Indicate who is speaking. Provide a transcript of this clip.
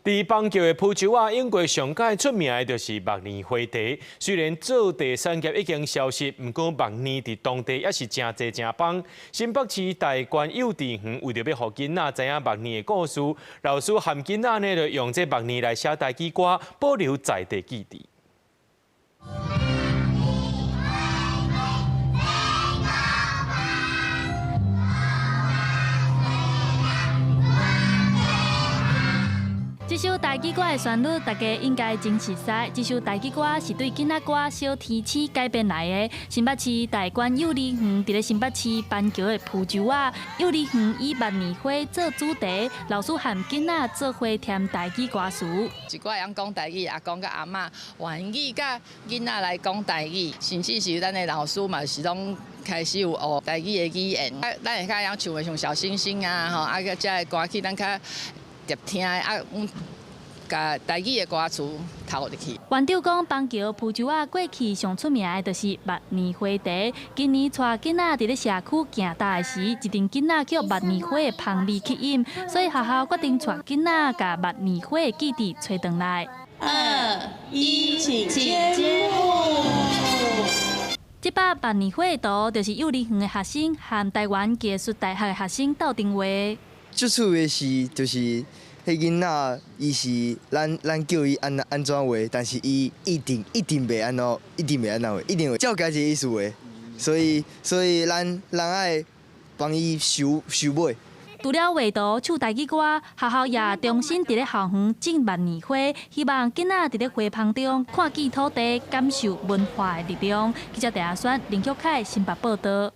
Speaker 1: 伫邦桥的浮洲英国上界出名的就是目年花茶。虽然造茶产业已经消失，不过目年伫当地也是真济真棒。新北市大关幼稚园为着要互囡仔知影目年的故事，老师和囡仔呢就用这目年来写台语歌，保留在地记忆。
Speaker 2: 这首台语歌的旋律，大家应该真熟悉。这首台语歌是对囡仔歌《小天使》改编来的。新北市大关幼儿园伫咧新北市板桥的浮洲幼儿园以目年花做主题，老师和囡仔做伙填台语歌词。
Speaker 3: 一寡人讲台语，阿公甲阿嬷愿意甲囡仔来讲台语，甚至是咱的老师嘛是拢开始有学台语的语言。咱会较样唱的像小星星啊，吼，啊个遮的歌曲咱较。 接听啊，甲台语的歌词投入去。
Speaker 2: 园长讲，邦桥浮洲过去上出名的就是目年花茶。今年带囡仔伫咧社区行大的时，一阵囡仔叫目年花的香味吸引，所以学校决定带囡仔甲目年花的基地找回来。
Speaker 4: 2、1，请揭幕。
Speaker 2: 这把目年花的图，就是幼儿园的学生和台湾艺术大学的学生斗阵画。
Speaker 5: 最趣的是，就是迄囡仔，伊是咱叫伊安怎画，但是伊一定袂安怎，一定会照家己意思画，所以咱爱帮伊修尾。
Speaker 2: 除了画图、唱台语歌，学校也重新伫咧校园种目年花，希望囡仔伫咧花棚中看见土地，感受文化的力量。记者陈阿轩、林旭凯新北报道。